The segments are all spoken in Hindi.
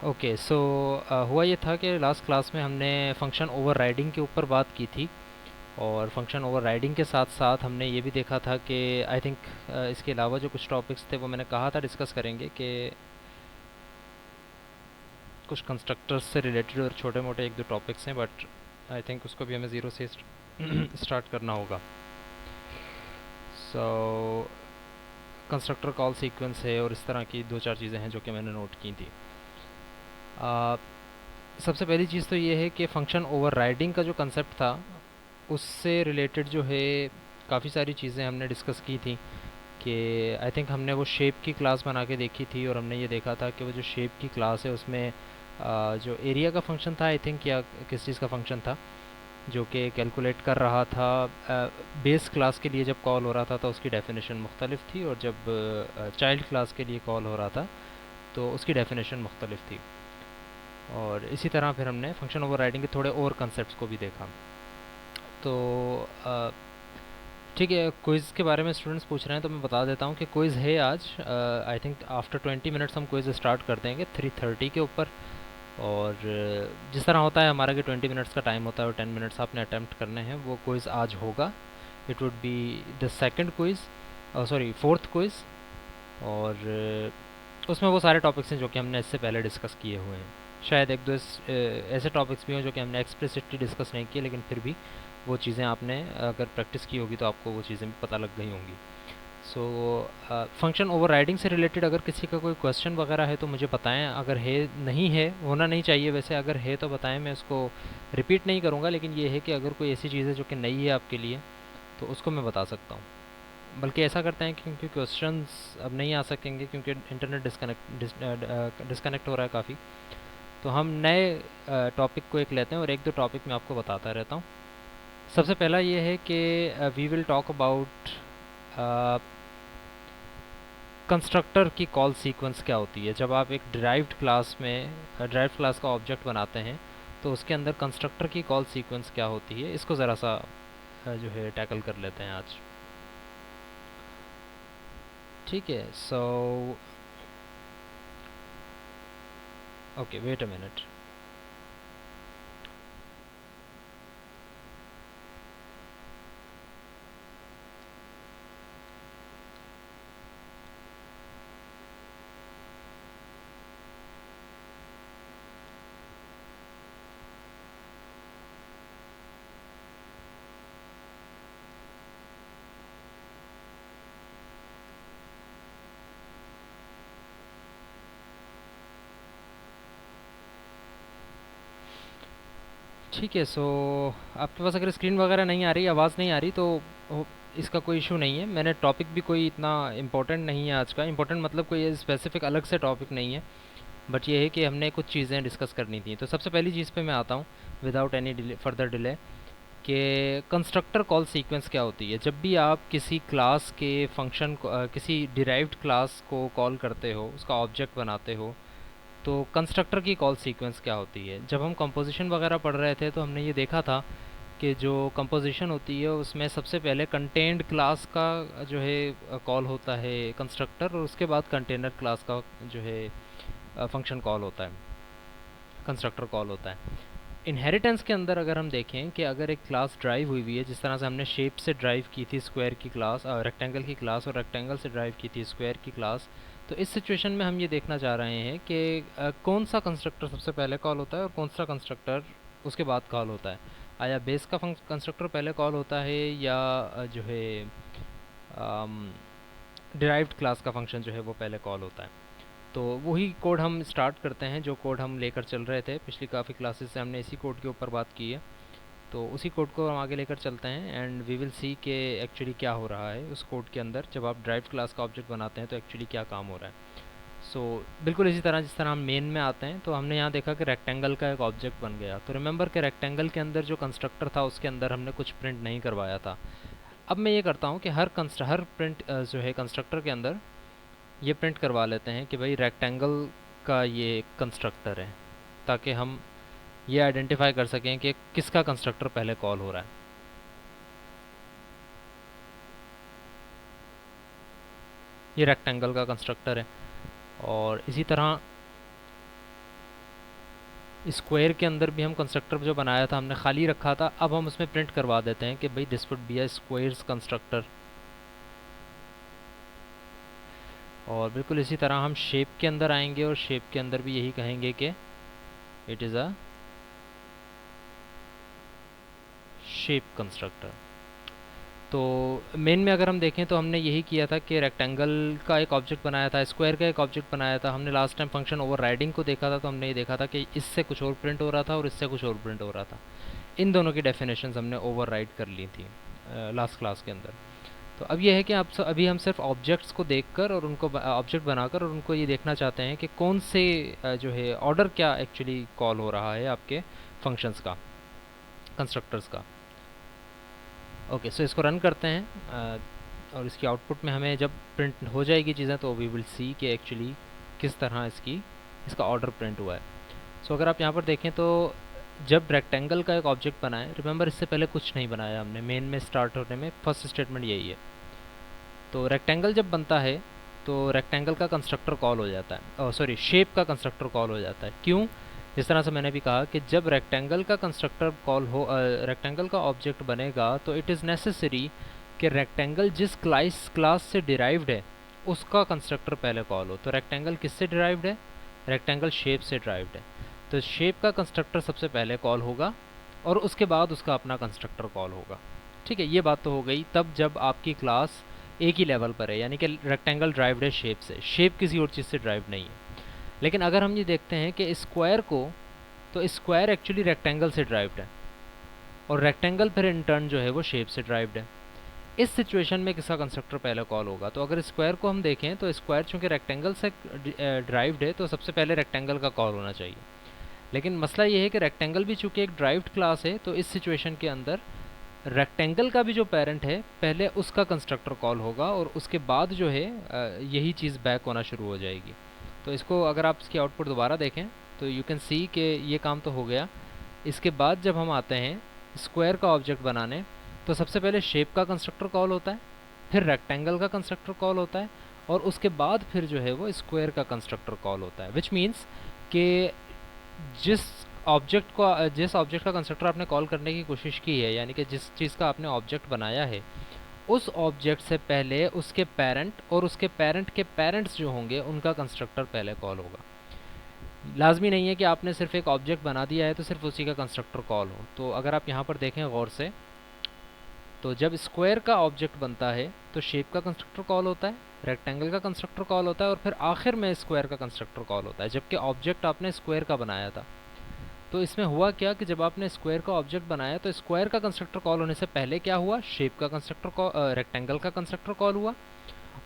ओके सो हुआ ये था कि लास्ट क्लास में हमने फंक्शन ओवरराइडिंग के ऊपर बात की थी। और फंक्शन ओवरराइडिंग के साथ साथ हमने ये भी देखा था कि आई थिंक इसके अलावा जो कुछ टॉपिक्स थे वो मैंने कहा था डिस्कस करेंगे कि कुछ कंस्ट्रक्टर्स से रिलेटेड और छोटे मोटे एक दो टॉपिक्स हैं, बट आई थिंक उसको भी हमें ज़ीरो से स्टार्ट करना होगा। सो कंस्ट्रक्टर कॉल सीक्वेंस है और इस तरह की दो चार चीज़ें हैं जो कि मैंने नोट की थी। आ, सबसे पहली चीज़ तो ये है कि फंक्शन ओवरराइडिंग का जो कंसेप्ट था उससे रिलेटेड जो है काफ़ी सारी चीज़ें हमने डिस्कस की थी। कि आई थिंक हमने वो शेप की क्लास बना के देखी थी और हमने ये देखा था कि वो जो शेप की क्लास है उसमें जो एरिया का फंक्शन था आई थिंक, या किस चीज़ का फंक्शन था जो कि कैलकुलेट कर रहा था बेस क्लास के लिए जब कॉल हो रहा था तो उसकी डेफिनेशन मुख्तलिफ थी, और जब चाइल्ड क्लास के लिए कॉल हो रहा था तो उसकी डेफिनेशन मुख्तलिफ थी। और इसी तरह फिर हमने फंक्शन ओवरराइडिंग के थोड़े और कंसेप्ट को भी देखा। तो ठीक है, क्विज़ के बारे में स्टूडेंट्स पूछ रहे हैं तो मैं बता देता हूँ कि क्विज़ है आज। आई थिंक आफ्टर 20 मिनट्स हम क्विज़ स्टार्ट कर देंगे 3:30 के ऊपर। और जिस तरह होता है हमारा कि 20 मिनट्स का टाइम होता है और 10 मिनट्स आपने अटैम्प्ट करने हैं, वो क्विज़ आज होगा। It would be the second quiz, sorry fourth quiz. और उसमें वो सारे टॉपिक्स हैं जो कि हमने इससे पहले डिस्कस किए हुए हैं। शायद एक दो ऐसे टॉपिक्स भी हों जो कि हमने एक्सप्लिसिटली डिस्कस नहीं किए, लेकिन फिर भी वो चीज़ें आपने अगर प्रैक्टिस की होगी तो आपको वो चीज़ें पता लग गई होंगी। सो फंक्शन ओवरराइडिंग से रिलेटेड अगर किसी का कोई क्वेश्चन वगैरह है तो मुझे बताएं। अगर है, नहीं है, होना नहीं चाहिए वैसे, अगर है तो बताएं, मैं उसको रिपीट नहीं करूँगा। लेकिन ये है कि अगर कोई ऐसी चीज़ है जो कि नई है आपके लिए तो उसको मैं बता सकता हूँ। बल्कि ऐसा करते हैं क्योंकि क्वेश्चंस अब नहीं आ सकेंगे क्योंकि इंटरनेट डिस्कनेक्ट हो रहा है काफ़ी। तो हम नए टॉपिक को एक लेते हैं और एक दो टॉपिक मैं आपको बताता रहता हूँ। सबसे पहला ये है कि we will talk about constructor की कॉल सीक्वेंस क्या होती है। जब आप एक ड्राइव्ड क्लास में ड्राइव्ड क्लास का ऑब्जेक्ट बनाते हैं तो उसके अंदर कंस्ट्रक्टर की कॉल सीक्वेंस क्या होती है, इसको ज़रा सा जो है टैकल कर लेते हैं आज। ठीक है, so okay, wait a minute. ठीक है, सो आपके पास अगर स्क्रीन वगैरह नहीं आ रही, आवाज़ नहीं आ रही तो इसका कोई इशू नहीं है। मैंने टॉपिक भी कोई इतना इम्पोर्टेंट नहीं है आज का। इम्पोर्टेंट मतलब कोई स्पेसिफिक अलग से टॉपिक नहीं है, बट ये है कि हमने कुछ चीज़ें डिस्कस करनी थी। तो सबसे पहली चीज़ पे मैं आता हूँ without any delay, further delay, कि कंस्ट्रक्टर कॉल सीक्वेंस क्या होती है। जब भी आप किसी क्लास के फंक्शन को किसी डिराइव्ड क्लास को कॉल करते हो, उसका ऑब्जेक्ट बनाते हो, तो कंस्ट्रक्टर की कॉल सीक्वेंस क्या होती है। जब हम कंपोजिशन वगैरह पढ़ रहे थे तो हमने ये देखा था कि जो कंपोजिशन होती है उसमें सबसे पहले कंटेंट क्लास का जो है कॉल होता है कंस्ट्रक्टर, और उसके बाद कंटेनर क्लास का जो है फंक्शन कॉल होता है, कंस्ट्रक्टर कॉल होता है। इनहेरिटेंस के अंदर अगर हम देखें कि अगर एक क्लास ड्राइव हुई हुई है, जिस तरह से हमने शेप से ड्राइव की थी स्क्वायर की क्लास, रेक्टेंगल की क्लास, और रेक्टेंगल से ड्राइव की थी स्क्वायर की क्लास, तो इस सिचुएशन में हम ये देखना चाह रहे हैं कि कौन सा कंस्ट्रक्टर सबसे पहले कॉल होता है और कौन सा कंस्ट्रक्टर उसके बाद कॉल होता है। आया बेस का कंस्ट्रक्टर पहले कॉल होता है, या जो है डिराइव्ड क्लास का फंक्शन जो है वो पहले कॉल होता है। तो वही कोड हम स्टार्ट करते हैं जो कोड हम लेकर चल रहे थे पिछली काफ़ी क्लासेस से, हमने इसी कोड के ऊपर बात की है। तो उसी कोड को हम आगे लेकर चलते हैं एंड वी विल सी कि एक्चुअली क्या हो रहा है उस कोड के अंदर। जब आप ड्राइव क्लास का ऑब्जेक्ट बनाते हैं तो एक्चुअली क्या काम हो रहा है। सो बिल्कुल इसी तरह जिस तरह हम मेन में आते हैं तो हमने यहाँ देखा कि रेक्टेंगल का एक ऑब्जेक्ट बन गया। तो रिमेंबर कि रेक्टेंगल के अंदर जो कंस्ट्रक्टर था उसके अंदर हमने कुछ प्रिंट नहीं करवाया था। अब मैं ये करता हूँ कि हर प्रिंट जो है कंस्ट्रक्टर के अंदर ये प्रिंट करवा लेते हैं कि भाई रेक्टेंगल का ये कंस्ट्रक्टर है, ताकि हम ये आइडेंटिफाई कर सकें कि किसका कंस्ट्रक्टर पहले कॉल हो रहा है। ये रेक्टेंगल का कंस्ट्रक्टर है। और इसी तरह स्क्वायर के अंदर भी हम कंस्ट्रक्टर जो बनाया था हमने खाली रखा था, अब हम उसमें प्रिंट करवा देते हैं कि भाई this would be a squares constructor. और बिल्कुल इसी तरह हम शेप के अंदर आएंगे और शेप के अंदर भी यही कहेंगे कि it is a shape constructor. तो मेन में अगर हम देखें तो हमने यही किया था कि रेक्टेंगल का एक ऑब्जेक्ट बनाया था, स्क्वायर का एक ऑब्जेक्ट बनाया था। हमने लास्ट टाइम फंक्शन ओवरराइडिंग को देखा था, तो हमने ये देखा था कि इससे कुछ और प्रिंट हो रहा था और इससे कुछ और प्रिंट हो रहा था। इन दोनों की डेफिनेशंस हमने ओवरराइड कर ली थी लास्ट क्लास के अंदर। तो अब ये है कि अभी हम सिर्फ ऑब्जेक्ट्स को देखकर और उनको ऑब्जेक्ट बनाकर और उनको ये देखना चाहते हैं कि कौन से जो है ऑर्डर क्या एक्चुअली कॉल हो रहा है आपके फंक्शंस का, कंस्ट्रक्टर्स का। ओके, सो इसको रन करते हैं और इसकी आउटपुट में हमें जब प्रिंट हो जाएगी चीज़ें तो वी विल सी कि एक्चुअली किस तरह इसका ऑर्डर प्रिंट हुआ है। सो अगर आप यहाँ पर देखें तो जब रेक्टेंगल का एक ऑब्जेक्ट बनाए, रिमेंबर इससे पहले कुछ नहीं बनाया हमने, मेन में स्टार्ट होने में फर्स्ट स्टेटमेंट यही है। तो रेक्टेंगल जब बनता है तो रेक्टेंगल का कंस्ट्रक्टर कॉल हो जाता है, सॉरी शेप का कंस्ट्रक्टर कॉल हो जाता है। क्यों? जिस तरह से मैंने भी कहा कि जब रेक्टेंगल का कंस्ट्रक्टर कॉल हो, रेक्टेंगल का ऑब्जेक्ट बनेगा तो इट इज़ नेसेसरी कि रेक्टेंगल जिस क्लास से डिराइव्ड है उसका कंस्ट्रक्टर पहले कॉल हो। तो रेक्टेंगल किससे डिराइव्ड है? रेक्टेंगल शेप से डिराइव्ड है, तो शेप का कंस्ट्रक्टर सबसे पहले कॉल होगा और उसके बाद उसका अपना कंस्ट्रक्टर कॉल होगा। ठीक है, ये बात तो हो गई तब जब आपकी क्लास एक ही लेवल पर है, यानी कि रेक्टेंगल ड्राइव्ड है शेप से, शेप किसी और चीज़ से ड्राइव नहीं है। लेकिन अगर हम ये देखते हैं कि स्क्वायर को, तो स्क्वायर एक्चुअली रेक्टेंगल से ड्राइव्ड है और रेक्टेंगल फिर इन टर्न जो है वो शेप से ड्राइव्ड है। इस सिचुएशन में किसका कंस्ट्रक्टर पहले कॉल होगा? तो अगर स्क्वायर को हम देखें तो स्क्वायर चूँकि रेक्टेंगल से ड्राइव्ड है तो सबसे पहले रेक्टेंगल का कॉल होना चाहिए। लेकिन मसला ये है कि रेक्टेंगल भी चूँकि एक ड्राइव्ड क्लास है तो इस सिचुएशन के अंदर रेक्टेंगल का भी जो पेरेंट है पहले उसका कंस्ट्रक्टर कॉल होगा और उसके बाद जो है यही चीज़ बैक होना शुरू हो जाएगी। तो इसको अगर आप इसकी आउटपुट दोबारा देखें तो यू कैन सी कि ये काम तो हो गया। इसके बाद जब हम आते हैं स्क्वायर का ऑब्जेक्ट बनाने तो सबसे पहले शेप का कंस्ट्रक्टर कॉल होता है, फिर रेक्टेंगल का कंस्ट्रक्टर कॉल होता है और उसके बाद फिर जो है वो स्क्वायर का कंस्ट्रक्टर कॉल होता है। विच मीन्स कि जिस जिस ऑब्जेक्ट का कंस्ट्रक्टर आपने कॉल करने की कोशिश की है, यानी कि जिस चीज़ का आपने ऑब्जेक्ट बनाया है, उस ऑब्जेक्ट से पहले उसके पेरेंट और उसके पेरेंट के पेरेंट्स जो होंगे उनका कंस्ट्रक्टर पहले कॉल होगा। लाजमी नहीं है कि आपने सिर्फ एक ऑब्जेक्ट बना दिया है तो सिर्फ उसी का कंस्ट्रक्टर कॉल हो। तो अगर आप यहाँ पर देखें गौर से, तो जब स्क्वायर का ऑब्जेक्ट बनता है तो शेप का कंस्ट्रक्टर कॉल होता है, रेक्टेंगल का कंस्ट्रक्टर कॉल होता है और फिर आखिर में स्क्वायर का कंस्ट्रक्टर कॉल होता है, जबकि ऑब्जेक्ट आपने स्क्वायर का बनाया था। तो इसमें हुआ क्या कि जब आपने स्क्वायर का ऑब्जेक्ट बनाया तो स्क्वायर का कंस्ट्रक्टर कॉल होने से पहले क्या हुआ? शेप का कंस्ट्रक्टर कॉल, रेक्टेंगल का कंस्ट्रक्टर कॉल हुआ।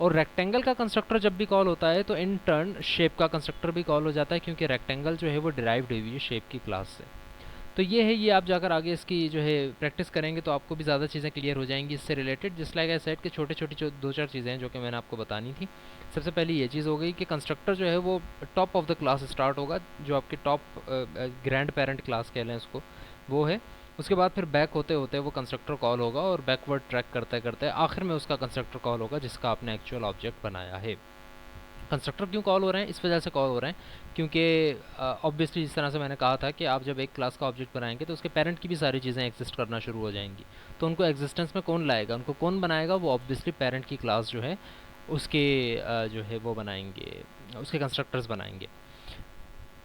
और रेक्टेंगल का कंस्ट्रक्टर जब भी कॉल होता है तो इन टर्न शेप का कंस्ट्रक्टर भी कॉल हो जाता है, क्योंकि रेक्टेंगल जो है वो डिराइव्ड हुई है शेप की क्लास से। तो ये है, ये आप जाकर आगे इसकी जो है प्रैक्टिस करेंगे तो आपको भी ज़्यादा चीज़ें क्लियर हो जाएंगी इससे रिलेटेड। जिस लाइक आई सेड के छोटे छोटी जो दो चार चीज़ें हैं जो कि मैंने आपको बतानी थी। सबसे पहली ये चीज़ हो गई कि कंस्ट्रक्टर जो है वो top of the class start होगा, जो आपके टॉप ग्रैंड पेरेंट क्लास कह लें उसको, वो है। उसके बाद फिर बैक होते होते वो कंस्ट्रक्टर कॉल होगा और बैकवर्ड ट्रैक करते करते आखिर में उसका कंस्ट्रक्टर कॉल होगा जिसका आपने एक्चुअल ऑब्जेक्ट बनाया है। कंस्ट्रक्टर क्यों कॉल हो रहे हैं? इस वजह से कॉल हो रहे हैं क्योंकि ऑब्वियसली जिस तरह से मैंने कहा था कि आप जब एक क्लास का ऑब्जेक्ट बनाएंगे तो उसके पेरेंट की भी सारी चीज़ें एग्जिस्ट करना शुरू हो जाएंगी। तो उनको एग्जिस्टेंस में कौन लाएगा, उनको कौन बनाएगा? वो ऑब्वियसली पेरेंट की क्लास जो है उसके जो है वो बनाएंगे, उसके कंस्ट्रक्टर्स बनाएंगे।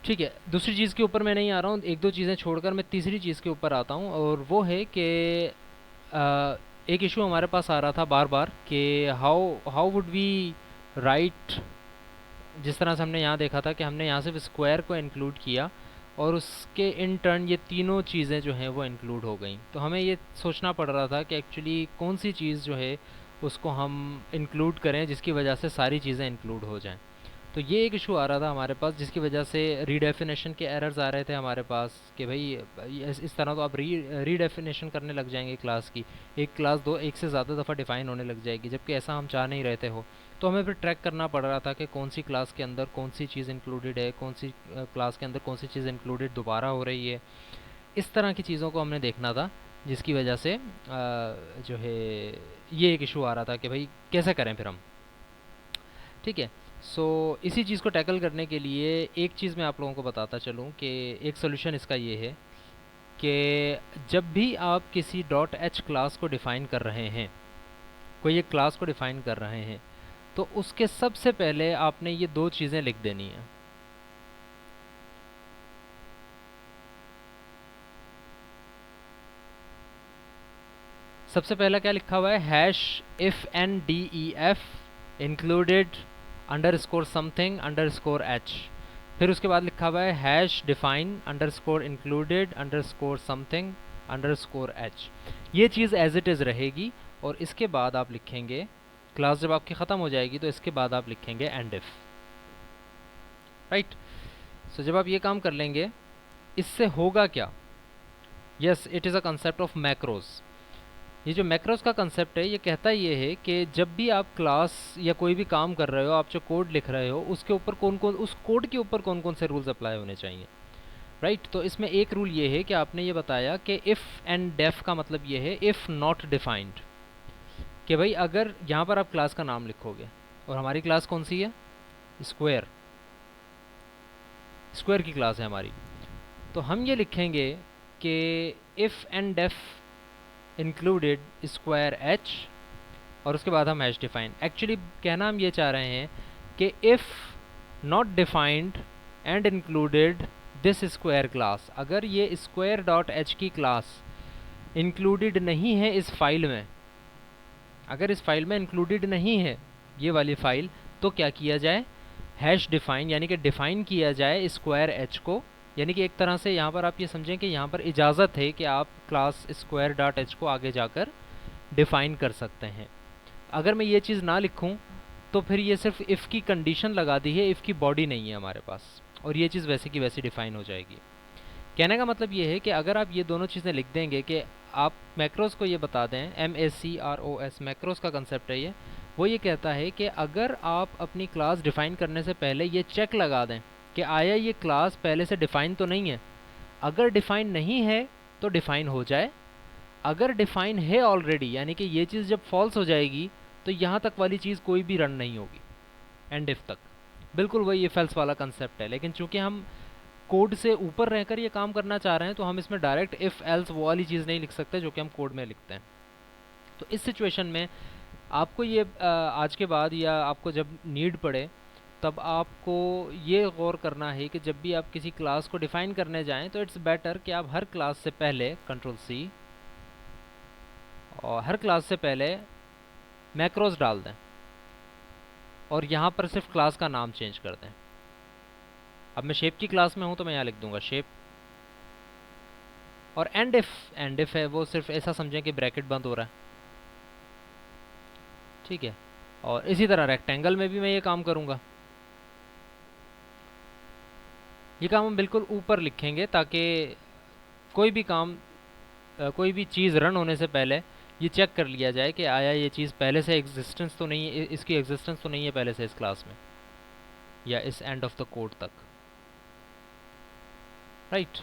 ठीक है, दूसरी चीज़ के ऊपर मैं नहीं आ रहा हूँ, एक दो चीज़ें छोड़कर मैं तीसरी चीज़ के ऊपर आता हूँ और वो है कि एक इशू हमारे पास आ रहा था बार बार कि how how would we write. जिस तरह से हमने यहाँ देखा था कि हमने यहाँ सिर्फ स्क्वायर को इंक्लूड किया और उसके इन टर्न ये तीनों चीज़ें जो हैं वो इंक्लूड हो गई। तो हमें ये सोचना पड़ रहा था कि एक्चुअली कौन सी चीज़ जो है उसको हम इंक्लूड करें जिसकी वजह से सारी चीज़ें इंक्लूड हो जाएं। तो ये एक इशू आ रहा था हमारे पास जिसकी वजह से रीडेफिनेशन के एरर्स आ रहे थे हमारे पास कि भाई इस तरह तो आप रीडेफिनेशन करने लग जाएंगे क्लास की, एक क्लास दो एक से ज़्यादा दफ़ा डिफ़ाइन होने लग जाएगी, जबकि ऐसा हम चाह नहीं रहते हो। तो हमें फिर ट्रैक करना पड़ रहा था कि कौन सी क्लास के अंदर कौन सी चीज़ इंक्लूडेड है, कौन सी क्लास के अंदर कौन सी चीज़ इंक्लूडेड दोबारा हो रही है। इस तरह की चीज़ों को हमने देखना था, जिसकी वजह से जो है ये एक इशू आ रहा था कि भाई कैसे करें फिर हम। ठीक है, सो इसी चीज़ को टैकल करने के लिए एक चीज़ मैं आप लोगों को बताता चलूँ कि एक सोल्यूशन इसका ये है कि जब भी आप किसी डॉट एच क्लास को डिफ़ाइन कर रहे हैं, कोई एक क्लास को डिफ़ाइन कर रहे हैं, तो उसके सबसे पहले आपने ये दो चीज़ें लिख देनी है। सबसे पहला क्या लिखा हुआ है, hash if N D E F included underscore something underscore H. फिर उसके बाद लिखा हुआ है hash define underscore included underscore something underscore H. ये चीज़ एज इट इज़ रहेगी, और इसके बाद आप लिखेंगे, क्लास जब आपकी ख़त्म हो जाएगी तो इसके बाद आप लिखेंगे एंड इफ़। राइट। सो जब आप ये काम कर लेंगे, इससे होगा क्या, yes it is a concept of macros. ये जो मैक्रोस का कंसेप्ट है, ये कहता ये है कि जब भी आप क्लास या कोई भी काम कर रहे हो, आप जो कोड लिख रहे हो, उसके ऊपर कौन कौन, उस कोड के ऊपर कौन कौन से रूल्स अप्लाई होने चाहिए। राइट। तो इसमें एक रूल ये है कि आपने ये बताया कि इफ़ एंड डेफ का मतलब ये है इफ़ नॉट डिफाइंड, कि भाई अगर यहाँ पर आप क्लास का नाम लिखोगे, और हमारी क्लास कौन सी है, स्क्वायर, स्क्वायर की क्लास है हमारी, तो हम ये लिखेंगे कि if N def included square H, और उसके बाद हम हैश डिफाइन। एक्चुअली कहना हम ये चाह रहे हैं कि if not defined and included this square class, अगर ये स्क्वायर डॉट एच की क्लास इंक्लूडेड नहीं है इस फाइल में, अगर इस फाइल में इंक्लूडेड नहीं है ये वाली फाइल, तो क्या किया जाए, हैश डिफाइन, यानी कि डिफाइन किया जाए स्क्वायर एच को। यानी कि एक तरह से यहाँ पर आप ये समझें कि यहाँ पर इजाज़त है कि आप क्लास स्क्वायर डॉट एच को आगे जाकर डिफाइन कर सकते हैं। अगर मैं ये चीज़ ना लिखूं तो फिर ये सिर्फ इफ़ की कंडीशन लगा दी है, इफ़ की बॉडी नहीं है हमारे पास, और ये चीज़ वैसे की वैसे डिफाइन हो जाएगी। कहने का मतलब ये है कि अगर आप ये दोनों चीज़ें लिख देंगे, कि आप मैक्रोस को ये बता दें, MACROS मैक्रोस का कंसेप्ट है ये, वो ये कहता है कि अगर आप अपनी क्लास डिफ़ाइन करने से पहले ये चेक लगा दें कि आया ये क्लास पहले से डिफ़ाइन तो नहीं है, अगर डिफ़ाइन नहीं है तो डिफ़ाइन हो जाए, अगर डिफ़ाइन है ऑलरेडी, यानी कि ये चीज़ जब फॉल्स हो जाएगी तो यहाँ तक वाली चीज़ कोई भी रन नहीं होगी, एंड इफ तक। बिल्कुल वही इफ एल्स वाला कंसेप्ट है, लेकिन चूंकि हम कोड से ऊपर रहकर ये काम करना चाह रहे हैं, तो हम इसमें डायरेक्ट इफ एल्स वो वाली चीज़ नहीं लिख सकते जो कि हम कोड में लिखते हैं। तो इस सिचुएशन में आपको ये आज के बाद या आपको जब नीड पड़े, तब आपको ये गौर करना है कि जब भी आप किसी क्लास को डिफाइन करने जाएं, तो इट्स बेटर कि आप हर क्लास से पहले कंट्रोल सी, और हर क्लास से पहले मैक्रोस डाल दें, और यहाँ पर सिर्फ क्लास का नाम चेंज कर दें। अब मैं शेप की क्लास में हूँ तो मैं यहाँ लिख दूंगा शेप, और एंड इफ है वो सिर्फ ऐसा समझें कि ब्रैकेट बंद हो रहा है, ठीक है। और इसी तरह रेक्टेंगल में भी मैं ये काम करूँगा, ये काम हम बिल्कुल ऊपर लिखेंगे ताकि कोई भी काम, कोई भी चीज़ रन होने से पहले ये चेक कर लिया जाए कि आया ये चीज़ पहले से एग्जिस्टेंस तो नहीं है, इसकी एग्जिस्टेंस तो नहीं है पहले से इस क्लास में या इस एंड ऑफ द कोड तक। राइट।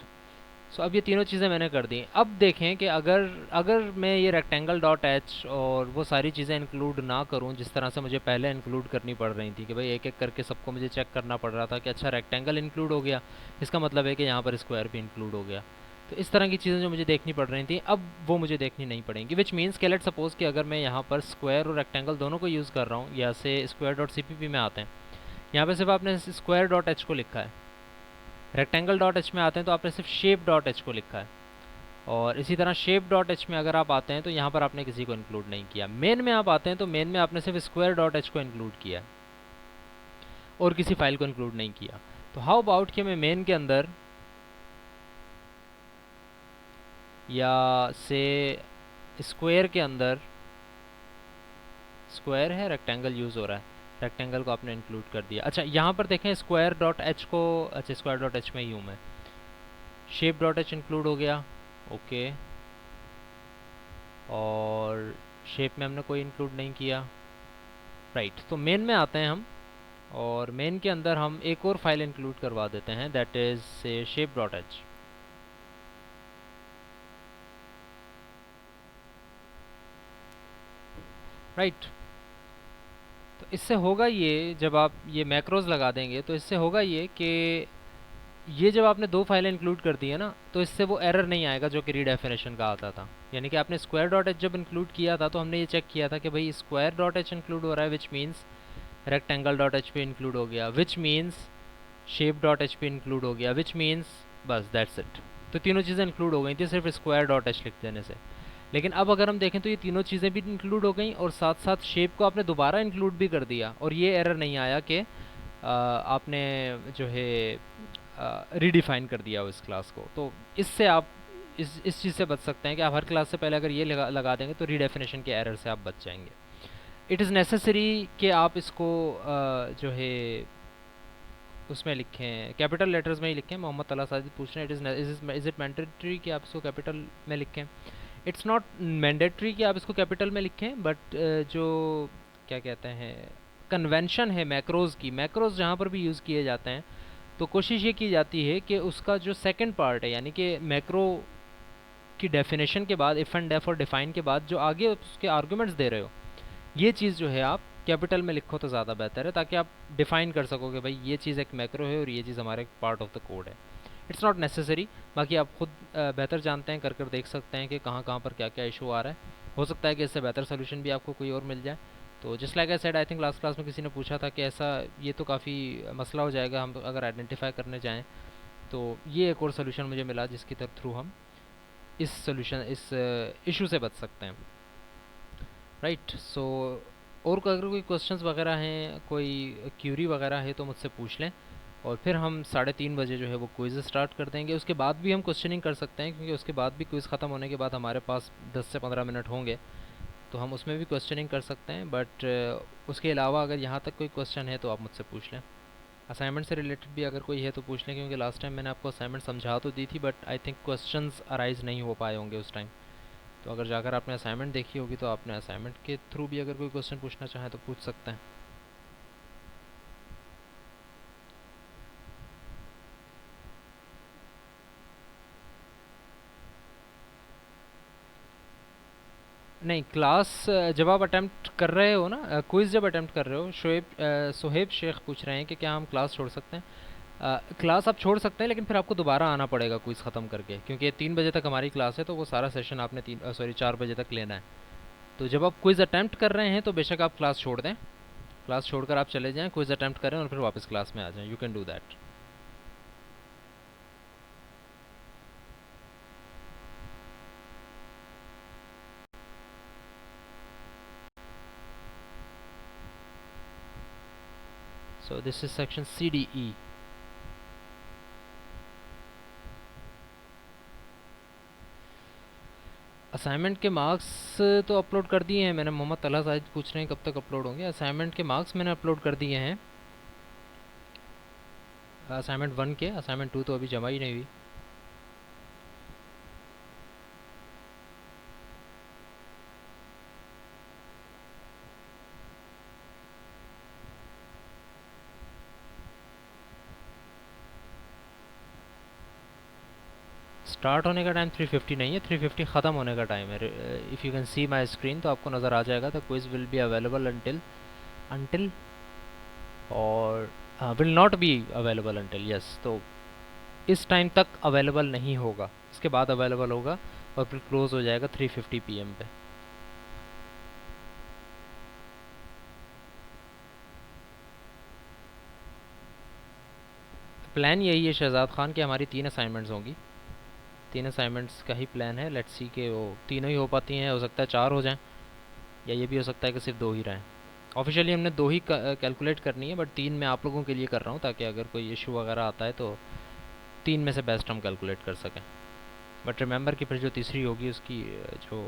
सो अब ये तीनों चीज़ें मैंने कर दी। अब देखें कि अगर अगर मैं ये रेक्टेंगल डॉट एच और वो सारी चीज़ें इंक्लूड ना करूं जिस तरह से मुझे पहले इंक्लूड करनी पड़ रही थी, कि भाई एक एक करके सबको मुझे चेक करना पड़ रहा था कि अच्छा रेक्टेंगल इंक्लूड हो गया, इसका मतलब है कि यहाँ पर स्क्वायर भी इंक्लूड हो गया। तो इस तरह की चीज़ें जो मुझे देखनी पड़ रही थी, अब वो मुझे देखनी नहीं पड़ेंगी, विच मीन्स के लेट सपोज कि अगर मैं यहाँ पर स्क्वायर और रेक्टेंगल दोनों को यूज़ कर रहा हूँ, या से स्क्वायर डॉट CPP में आते हैं, यहाँ पर सिर्फ आपने स्क्वायर डॉट एच को लिखा है, रेक्टेंगल डॉट एच में आते हैं तो आपने सिर्फ शेप डॉट एच को लिखा है, और इसी तरह शेप डॉट एच में अगर आप आते हैं तो यहाँ पर आपने किसी को इंक्लूड नहीं किया। मेन में आप आते हैं तो मेन में आपने सिर्फ स्क्वायर डॉट एच को इंक्लूड किया और किसी फाइल को इंक्लूड नहीं किया। तो हाउ अबाउट कि मैं मेन के अंदर या से स्क्वायर के अंदर, स्क्वायर है रेक्टेंगल यूज़ हो रहा है, रेक्टेंगल को आपने इंक्लूड कर दिया। अच्छा यहाँ पर देखें स्क्वायर डॉट एच को, अच्छा स्क्वायर डॉट एच में ही हूँ मैं, शेप डॉट एच इंक्लूड हो गया, ओके, और शेप में हमने कोई इंक्लूड नहीं किया। राइट। तो मेन में आते हैं हम, और मेन के अंदर हम एक और फाइल इंक्लूड करवा देते हैं, दैट इज़ से शेप डॉट एच। राइट। तो इससे होगा ये, जब आप ये मैक्रोज लगा देंगे तो इससे होगा ये कि ये जब आपने दो फाइलें इंक्लूड कर दी है ना, तो इससे वो एरर नहीं आएगा जो कि रीडेफिनेशन का आता था। यानी कि आपने स्क्वायर डॉट एच जब इंक्लूड किया था तो हमने ये चेक किया था कि भाई स्क्वायर डॉट एच इंक्लूड हो रहा है, which means rectangle dot H पे इंक्लूड हो गया, which means shape dot H पे इंक्लूड हो गया, विच मीन्स बस दैट्स इट। तो तीनों चीज़ें इंक्लूड हो गई थी सिर्फ स्क्वायर डॉट एच लिख देने से। लेकिन अब अगर हम देखें तो ये तीनों चीज़ें भी इंक्लूड हो गई और साथ साथ शेप को आपने दोबारा इंक्लूड भी कर दिया, और ये एरर नहीं आया कि आपने जो है रीडिफाइन कर दिया उस क्लास को। तो इससे आप इस चीज़ से बच सकते हैं कि आप हर क्लास से पहले अगर ये लगा देंगे तो रीडेफिनेशन के एरर से आप बच जाएंगे। इट इज़ नेसेसरी कि आप इसको जो है उसमें लिखें, कैपिटल लेटर्स में ही लिखें। मोहम्मद तला साजिद पूछ रहे हैं इज़ इट मैंडेटरी कि आप इसको कैपिटल में लिखें? इट्स नॉट मैंडेटरी कि आप इसको कैपिटल में लिखें, बट जो क्या कहते हैं कन्वेंशन है मैक्रोज़ की, मैक्रोज़ जहाँ पर भी यूज़ किए जाते हैं तो कोशिश ये की जाती है कि उसका जो सेकंड पार्ट है, यानी कि मैक्रो की डेफिनेशन के बाद, इफ़ एंड डेफ और डिफाइन के बाद जो आगे उसके आर्गूमेंट्स दे रहे हो, ये चीज़ जो है आप कैपिटल में लिखो तो ज़्यादा बेहतर है, ताकि आप डिफाइन कर सको कि भाई ये चीज़ एक मैक्रो है और ये चीज़ हमारे पार्ट ऑफ द कोड है। इट्स नॉट नेसेसरी, बाकी आप खुद बेहतर जानते हैं, कर कर देख सकते हैं कि कहाँ कहाँ पर क्या क्या इशू आ रहा है। हो सकता है कि इससे बेहतर सोल्यूशन भी आपको कोई और मिल जाए। तो जिस like I said, I think last class में किसी ने पूछा था कि ऐसा ये तो काफ़ी मसला हो जाएगा हम अगर आइडेंटिफाई करने जाएँ, तो ये एक और सोल्यूशन मुझे मिला जिसकी थ्रू हम इस इशू से बच सकते हैं। राइट, सो और अगर कोई क्वेश्चंस वगैरह हैं, कोई क्यूरी वगैरह है तो मुझसे पूछ लें, और फिर हम 3:30 बजे जो है वो क्विज़ स्टार्ट कर देंगे। उसके बाद भी हम क्वेश्चनिंग कर सकते हैं, क्योंकि उसके बाद भी क्विज़ ख़त्म होने के बाद हमारे पास 10 से 15 मिनट होंगे, तो हम उसमें भी क्वेश्चनिंग कर सकते हैं। बट उसके अलावा अगर यहाँ तक कोई क्वेश्चन है तो आप मुझसे पूछ लें। असाइनमेंट से रिलेटेड भी अगर कोई है तो पूछ लें, क्योंकि लास्ट टाइम मैंने आपको असाइनमेंट समझा तो दी थी, but I think questions arise नहीं हो पाए होंगे उस टाइम। तो अगर जाकर आपने असाइनमेंट देखी होगी तो आपने असाइनमेंट के थ्रू भी अगर कोई क्वेश्चन पूछना चाहें तो पूछ सकते हैं। नहीं, क्लास जब आप अटेम्प्ट कर रहे हो ना, क्विज़ जब अटेम्प्ट कर रहे हो, सोहेब शेख पूछ रहे हैं कि क्या हम क्लास छोड़ सकते हैं? क्लास आप छोड़ सकते हैं, लेकिन फिर आपको दोबारा आना पड़ेगा क्विज़ ख़त्म करके, क्योंकि 3 बजे तक हमारी क्लास है, तो वो सारा सेशन आपने 4 बजे तक लेना है। तो जब आप क्विज़ अटेम्प्ट कर रहे हैं तो बेशक आप क्लास छोड़ दें, क्लास छोड़कर आप चले जाएं, क्विज़ अटेम्प्ट करें और फिर वापस क्लास में आ जाएं। You can do that. So this is section CDE। Assignment के मार्क्स तो अपलोड कर दिए हैं मैंने। मोहम्मद तला साहिद पूछ रहे हैं कब तक अपलोड होंगे। असाइनमेंट के मार्क्स मैंने अपलोड कर दिए हैं, असाइनमेंट 1 के। असाइनमेंट 2 तो अभी जमा ही नहीं हुई। स्टार्ट होने का टाइम 3:50 नहीं है, 3:50 ख़त्म होने का टाइम है। If you can see my screen तो आपको नज़र आ जाएगा। The quiz will be available until और will not be available until, yes. तो इस टाइम तक अवेलेबल नहीं होगा, इसके बाद अवेलेबल होगा और फिर क्लोज़ हो जाएगा 3:50 PM पे। प्लान यही है शहजाद खान कि हमारी 3 असाइनमेंट्स होंगी, 3 असाइनमेंट्स का ही प्लान है। लेट्स सी कि वो तीनों ही हो पाती हैं, हो सकता है 4 हो जाएं, या ये भी हो सकता है कि सिर्फ 2 ही रहें। ऑफिशियली हमने 2 ही कैलकुलेट करनी है, बट 3 मैं आप लोगों के लिए कर रहा हूँ, ताकि अगर कोई इशू वगैरह आता है तो 3 में से बेस्ट हम कैलकुलेट कर सकें। बट रिमेंबर कि फिर जो तीसरी होगी उसकी जो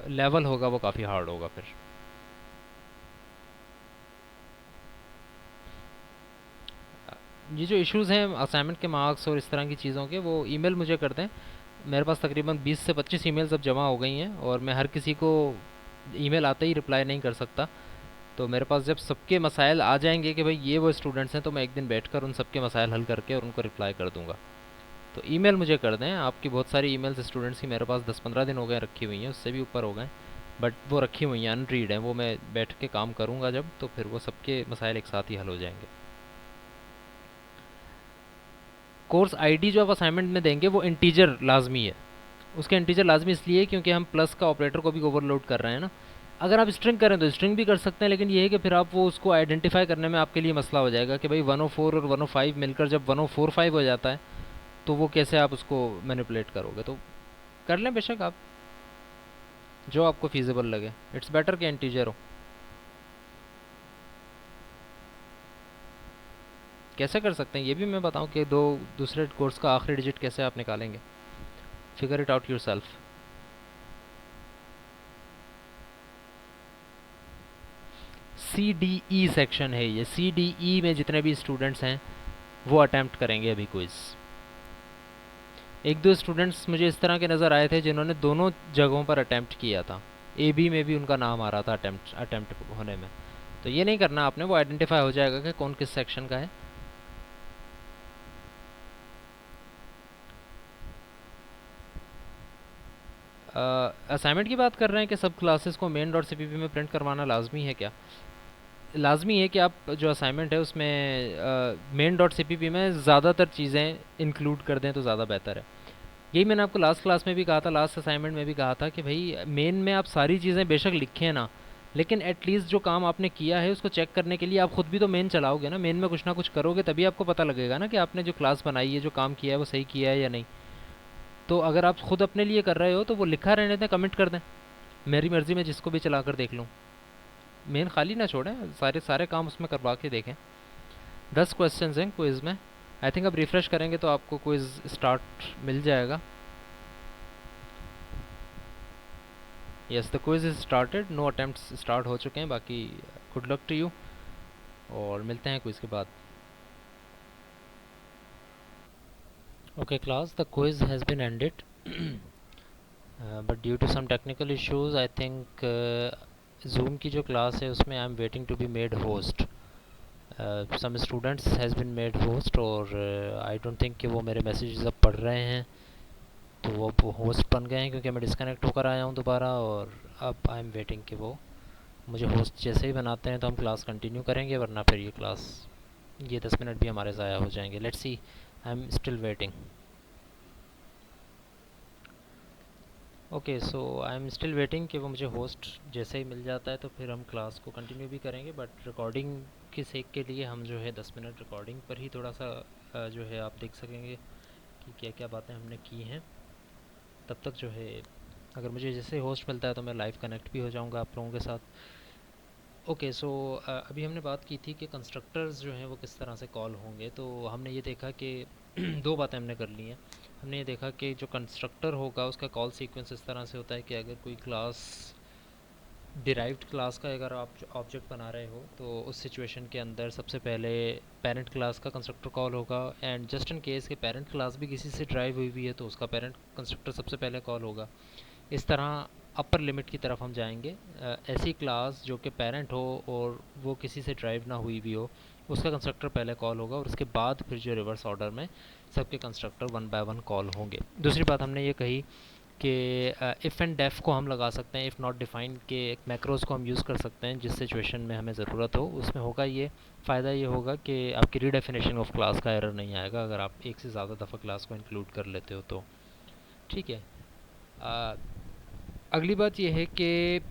लेवल होगा वो काफ़ी हार्ड होगा फिर। ये जो इश्यूज़ हैं असाइनमेंट के मार्क्स और इस तरह की चीज़ों के, वो ईमेल मुझे कर दें। मेरे पास तकरीबन 20 से 25 ईमेल्स अब जमा हो गई हैं, और मैं हर किसी को ईमेल आते ही रिप्लाई नहीं कर सकता। तो मेरे पास जब सबके मसाइल आ जाएंगे कि भाई ये वो स्टूडेंट्स हैं, तो मैं एक दिन बैठकर उन सबके मसाइल हल करके और उनको रिप्लाई कर दूंगा। तो ईमेल मुझे कर दें। आपकी बहुत सारी ईमेल्स स्टूडेंट्स की मेरे पास 10-15 दिन हो गए रखी हुई हैं, उससे भी ऊपर हो गए। बट वो रखी हुई हैं, अनरीड हैं, वो मैं बैठ के काम करूँगा जब, तो फिर वो सबके मसाइल एक साथ ही हल हो जाएंगे। कोर्स आईडी जो आप असाइनमेंट में देंगे वो इंटीजर लाजमी है। उसके इंटीजर लाजमी इसलिए क्योंकि हम प्लस का ऑपरेटर को भी ओवरलोड कर रहे हैं ना। अगर आप स्ट्रिंग करें तो स्ट्रिंग भी कर सकते हैं, लेकिन ये है कि फिर आप वो उसको आइडेंटिफाई करने में आपके लिए मसला हो जाएगा कि भाई 104 और 105 मिलकर जब 1045 हो जाता है तो वो कैसे आप उसको मैनिपुलेट करोगे। तो कर लें बेशक आप, जो आपको फीजिबल लगे, इट्स बेटर कि इंटीजर हो। कैसे कर सकते हैं ये भी मैं बताऊं कि दो दूसरे कोर्स का आखिरी डिजिट कैसे आप निकालेंगे। Figure it out your self. CDE section है ये, CDE में जितने भी स्टूडेंट्स हैं वो अटैम्प्ट करेंगे अभी क्विज़। एक दो स्टूडेंट्स मुझे इस तरह के नज़र आए थे जिन्होंने दोनों जगहों पर अटैम्प्ट किया था, AB में भी उनका नाम आ रहा था अटैम्प्ट होने में। तो ये नहीं करना आपने, वो आइडेंटिफाई हो जाएगा कि कौन किस सेक्शन का है। असाइनमेंट की बात कर रहे हैं कि सब क्लासेस को main.cpp में प्रिंट करवाना लाजमी है क्या? लाजमी है कि आप जो असाइनमेंट है उसमें main.cpp में ज़्यादातर चीज़ें इंक्लूड कर दें तो ज़्यादा बेहतर है। यही मैंने आपको लास्ट क्लास में भी कहा था, लास्ट असाइनमेंट में भी कहा था कि भाई मेन में आप सारी चीज़ें बेशक लिखें ना, लेकिन एटलीस्ट जो काम आपने किया है उसको चेक करने के लिए आप खुद भी तो मेन चलाओगे ना, मेन में कुछ ना कुछ करोगे तभी आपको पता लगेगा ना कि आपने जो क्लास बनाई है, जो काम किया है वो सही किया है या नहीं। तो अगर आप खुद अपने लिए कर रहे हो तो वो लिखा रहने दें, कमेंट कर दें, मेरी मर्ज़ी में जिसको भी चला कर देख लूँ। मेन खाली ना छोड़ें, सारे सारे काम उसमें करवा के देखें। 10 क्वेश्चंस हैं क्विज़ में। आई थिंक अब रिफ़्रेश करेंगे तो आपको क्विज़ स्टार्ट मिल जाएगा। Yes, the quiz is started, no attempts start हो चुके हैं। बाकी गुड लक टू यू और मिलते हैं क्विज़ के बाद। Okay class, the quiz has been ended but due to some technical issues I think Zoom की जो क्लास है उसमें I am waiting to be made host. Some students has been made host और आई डोंट थिंक कि वो मेरे मैसेजेस अब पढ़ रहे हैं, तो वो होस्ट बन गए हैं क्योंकि मैं डिस्कनेक्ट होकर आया हूँ दोबारा। और अब आई एम वेटिंग कि वो मुझे होस्ट जैसे ही बनाते हैं तो हम क्लास कंटिन्यू करेंगे, वरना फिर ये क्लास, ये 10 मिनट भी हमारे ज़ाया हो जाएंगे। Let's see, I am still waiting. Okay so I am still waiting कि वो मुझे होस्ट जैसे ही मिल जाता है तो फिर हम क्लास को कंटिन्यू भी करेंगे, बट रिकॉर्डिंग के सेक के लिए हम जो है 10 मिनट रिकॉर्डिंग पर ही थोड़ा सा जो है आप देख सकेंगे कि क्या क्या बातें हमने की हैं। तब तक जो है अगर मुझे जैसे होस्ट मिलता है तो मैं लाइव कनेक्ट भी हो जाऊंगा आप लोगों के साथ। ओके सो अभी हमने बात की थी कि कंस्ट्रक्टर्स जो हैं वो किस तरह से कॉल होंगे। तो हमने ये देखा कि दो बातें हमने कर ली हैं। हमने ये देखा कि जो कंस्ट्रक्टर होगा उसका कॉल सीक्वेंस इस तरह से होता है कि अगर कोई क्लास, डिराइव्ड क्लास का अगर आप ऑब्जेक्ट बना रहे हो तो उस सिचुएशन के अंदर सबसे पहले पेरेंट क्लास का कंस्ट्रक्टर कॉल होगा, एंड जस्ट इन केस के पेरेंट क्लास भी किसी से ड्राइव हुई हुई है तो उसका पेरेंट कंस्ट्रक्टर सबसे पहले कॉल होगा। इस तरह अपर लिमिट की तरफ हम जाएंगे। ऐसी क्लास जो कि पेरेंट हो और वो किसी से ड्राइव ना हुई भी हो उसका कंस्ट्रक्टर पहले कॉल होगा, और उसके बाद फिर जो रिवर्स ऑर्डर में सबके constructor one by one call होंगे। दूसरी बात हमने ये कही कि इफ़ एंड डेफ को हम लगा सकते हैं, इफ़ नॉट डिफाइंड के मैक्रोज़ को हम यूज़ कर सकते हैं जिस सिचुएशन में हमें ज़रूरत हो। उसमें होगा ये फ़ायदा ये होगा कि आपकी रीडेफिनेशन ऑफ क्लास का एरर नहीं आएगा अगर आप एक से ज़्यादा दफ़ा क्लास को इंक्लूड कर लेते हो तो। ठीक है। अगली बात यह है कि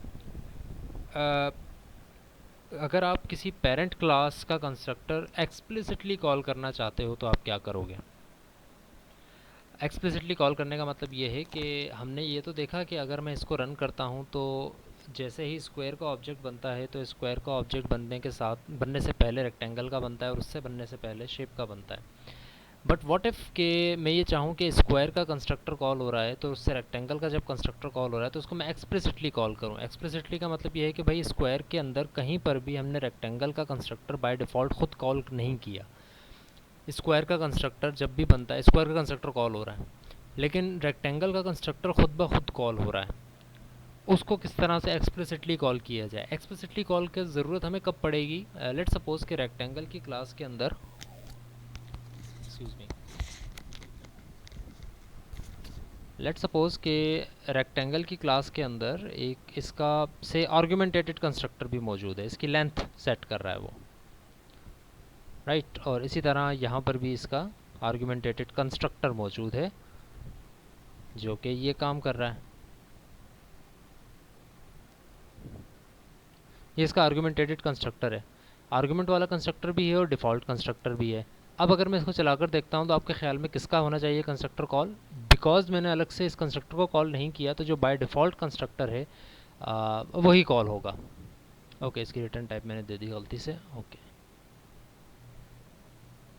अगर आप किसी पेरेंट क्लास का कंस्ट्रक्टर एक्सप्लिसिटली कॉल करना चाहते हो तो आप क्या करोगे। एक्सप्लिसिटली कॉल करने का मतलब ये है कि हमने ये तो देखा कि अगर मैं इसको रन करता हूँ तो जैसे ही स्क्वायर का ऑब्जेक्ट बनता है तो स्क्वायर का ऑब्जेक्ट बनने से पहले रेक्टेंगल का बनता है और उससे बनने से पहले शेप का बनता है। बट व्हाट इफ़ के मैं ये चाहूँ कि स्क्वायर का कंस्ट्रक्टर कॉल हो रहा है तो उससे रेक्टेंगल का जब कंस्ट्रक्टर कॉल हो रहा है तो उसको मैं एक्सप्लिसिटली कॉल करूँ। एक्सप्लिसिटली का मतलब ये है कि भाई स्क्वायर के अंदर कहीं पर भी हमने रेक्टेंगल का कंस्ट्रक्टर बाय डिफ़ॉल्ट खुद कॉल नहीं किया। स्क्वायर का कंस्ट्रक्टर जब भी बनता है स्क्वायर का कंस्ट्रक्टर कॉल हो रहा है, लेकिन रेक्टेंगल का कंस्ट्रक्टर खुद ब खुद कॉल हो रहा है। उसको किस तरह से एक्सप्लिसिटली कॉल किया जाए। एक्सप्लिसिटली कॉल की ज़रूरत हमें कब पड़ेगी। लेट्स सपोज कि रेक्टेंगल की क्लास के अंदर, एक्सक्यूज़ मी, लेट्स सपोज कि रेक्टेंगल की क्लास के अंदर एक इसका से आर्गुमेंटेटेड कंस्ट्रक्टर भी मौजूद है, इसकी लेंथ सेट कर रहा है वो, राइट। और इसी तरह यहाँ पर भी इसका आर्गुमेंटेटेड कंस्ट्रक्टर मौजूद है जो कि ये काम कर रहा है। ये इसका आर्गुमेंटेटेड कंस्ट्रक्टर है, आर्गुमेंट वाला कंस्ट्रक्टर भी है और डिफ़ॉल्ट कंस्ट्रक्टर भी है। अब अगर मैं इसको चलाकर देखता हूँ तो आपके ख्याल में किसका होना चाहिए कंस्ट्रक्टर कॉल? बिकॉज मैंने अलग से इस कंस्ट्रक्टर को कॉल नहीं किया तो जो बाय डिफ़ॉल्ट कंस्ट्रक्टर है वही कॉल होगा। ओके, इसकी रिटर्न टाइप मैंने दे दी गलती से। ओके,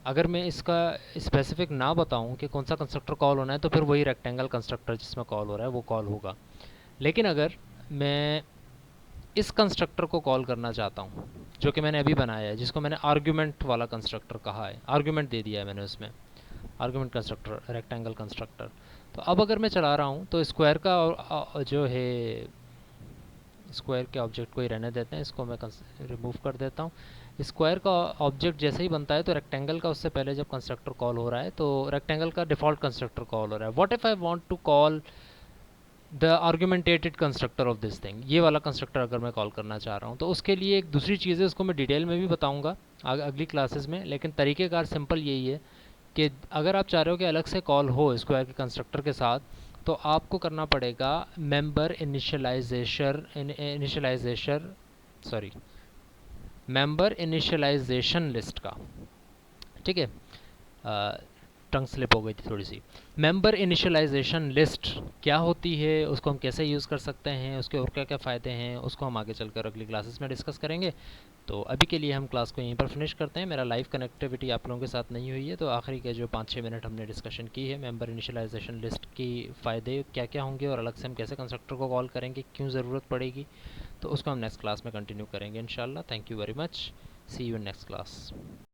अगर मैं इसका स्पेसिफिक ना बताऊं कि कौन सा कंस्ट्रक्टर कॉल होना है तो फिर वही रेक्टेंगल कंस्ट्रक्टर जिसमें कॉल हो रहा है वो कॉल होगा। लेकिन अगर मैं इस कंस्ट्रक्टर को कॉल करना चाहता हूँ जो कि मैंने अभी बनाया है, जिसको मैंने आर्गुमेंट वाला कंस्ट्रक्टर कहा है, आर्गुमेंट दे दिया है मैंने उसमें, आर्गुमेंट कंस्ट्रक्टर रेक्टेंगल कंस्ट्रक्टर। तो अब अगर मैं चला रहा हूँ तो स्क्वायर का जो है, स्क्वायर के ऑब्जेक्ट को ही रहने देते हैं, इसको मैं रिमूव कर देता हूँ। स्क्वायर का ऑब्जेक्ट जैसे ही बनता है तो रेक्टेंगल का उससे पहले जब कंस्ट्रक्टर कॉल हो रहा है तो रेक्टेंगल का डिफ़ॉल्ट कंस्ट्रक्टर कॉल हो रहा है। What if I want to call the argumentated constructor of this thing, ये वाला कंस्ट्रक्टर अगर मैं कॉल करना चाह रहा हूँ तो उसके लिए एक दूसरी चीज़ है, उसको मैं डिटेल में भी बताऊँगा अगली क्लासेस में। लेकिन तरीक़ेकार सिंपल यही है कि अगर आप चाह रहे हो कि अलग से कॉल हो स्क्वायर के कंस्ट्रक्टर के साथ तो आपको करना पड़ेगा member initialisation sorry member initialisation list का, ठीक है। टंग स्लिप हो गई थी थोड़ी सी। मेंबर इनिशियलाइजेशन लिस्ट क्या होती है, उसको हम कैसे यूज़ कर सकते हैं, उसके और क्या क्या फ़ायदे हैं, उसको हम आगे चलकर अगली क्लासेस में डिस्कस करेंगे। तो अभी के लिए हम क्लास को यहीं पर फिनिश करते हैं। मेरा लाइव कनेक्टिविटी आप लोगों के साथ नहीं हुई है तो आखिरी के जो 5-6 मिनट हमने डिस्कशन की है मेंबर इनिशियलाइजेशन लिस्ट की फ़ायदे क्या क्या होंगे और अलग से हम कैसे कंस्ट्रक्टर को कॉल करेंगे, क्यों ज़रूरत पड़ेगी, तो उसको हम नेक्स्ट क्लास में कंटिन्यू करेंगे इंशाल्लाह। Thank you very much, see you in next class.